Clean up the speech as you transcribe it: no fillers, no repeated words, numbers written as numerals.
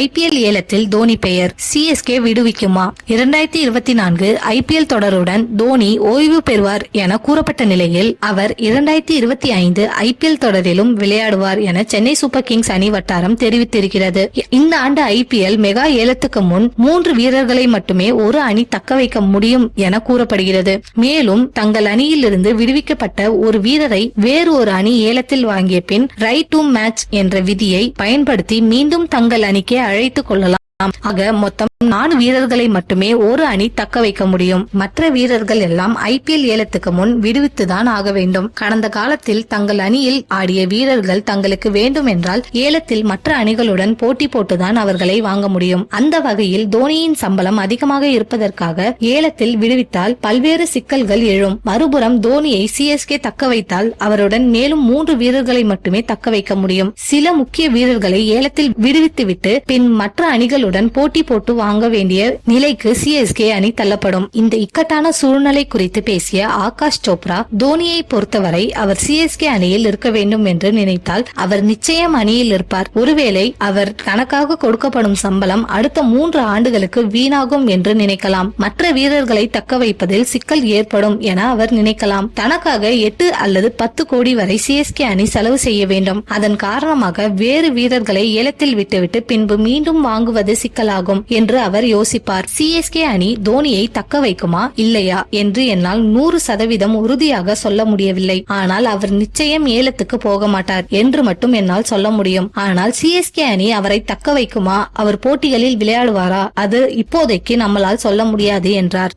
IPL ஏலத்தில் தோனி பெயர் CSK விடுவிக்குமா? 2024 IPL தொடருடன் Dhoni ஓய்வு பெறுவார் என கூறப்பட்ட நிலையில் அவர் 2025 ஐபிஎல் தொடரிலும் விளையாடுவார் என சென்னை சூப்பர் கிங்ஸ் அணி வட்டாரம் தெரிவித்திருக்கிறது. இந்த ஆண்டு ஐபிஎல் மெகா ஏலத்துக்கு முன் 3 வீரர்களை மட்டுமே ஒரு அணி தக்க வைக்க முடியும் என கூறப்படுகிறது. மேலும் தங்கள் அணியிலிருந்து விடுவிக்கப்பட்ட ஒரு வீரரை வேறு ஒரு அணி ஏலத்தில் வாங்கிய பின் ரைட் டு மேட்ச் என்ற விதியை பயன்படுத்தி மீண்டும் தங்கள் அணிக்கு அழைத்துக் கொள்ளலாம். ஆக மொத்தம் 4 வீரர்களை மட்டுமே ஒரு அணி தக்க வைக்க முடியும். மற்ற வீரர்கள் எல்லாம் ஐபிஎல் ஏலத்துக்கு முன் விடுவித்துதான் ஆக வேண்டும். கடந்த காலத்தில் தங்கள் அணியில் ஆடிய வீரர்கள் தங்களுக்கு வேண்டும் என்றால் ஏலத்தில் மற்ற அணிகளுடன் போட்டி போட்டுதான் அவர்களை வாங்க முடியும். அந்த வகையில் தோனியின் சம்பளம் அதிகமாக இருப்பதற்காக ஏலத்தில் விடுவித்தால் பல்வேறு சிக்கல்கள் எழும். மறுபுறம் தோனியை சிஎஸ்கே தக்க வைத்தால் அவருடன் மேலும் 3 வீரர்களை மட்டுமே தக்க வைக்க முடியும். சில முக்கிய வீரர்களை ஏலத்தில் விடுவித்துவிட்டு பின் மற்ற அணிகளுடன் போட்டி போட்டு வாங்க வேண்டிய நிலைக்கு சிஎஸ்கே அணி தள்ளப்படும். இந்த இக்கட்டான சூழ்நிலை குறித்து பேசிய ஆகாஷ் சோப்ரா, தோனியை பொறுத்தவரை அவர் சிஎஸ்கே அணியில் இருக்க வேண்டும் என்று நினைத்தால் அவர் நிச்சயம் அணியில் இருப்பார். ஒருவேளை அவர் தனக்காக கொடுக்கப்படும் சம்பளம் அடுத்த 3 ஆண்டுகளுக்கு வீணாகும் என்று நினைக்கலாம். மற்ற வீரர்களை தக்க வைப்பதில் சிக்கல் ஏற்படும் என அவர் நினைக்கலாம். தனக்காக 8 அல்லது 10 கோடி வரை சிஎஸ்கே அணி செலவு செய்ய வேண்டும். அதன் காரணமாக வேறு வீரர்களை ஏலத்தில் விட்டுவிட்டு பின்பு மீண்டும் வாங்குவது சிக்கலாகும் என்று அவர் யோசிப்பார். சிஎஸ்கே அணி தோனியை தக்க வைக்குமா இல்லையா என்று என்னால் 100% உறுதியாக சொல்ல முடியவில்லை. ஆனால் அவர் நிச்சயம் ஏலத்துக்கு போக மாட்டார் என்று மட்டும் என்னால் சொல்ல முடியும். ஆனால் சிஎஸ்கே அணி அவரை தக்க வைக்குமா, அவர் போட்டிகளில் விளையாடுவாரா, அது இப்போதைக்கு நம்மளால் சொல்ல முடியாது என்றார்.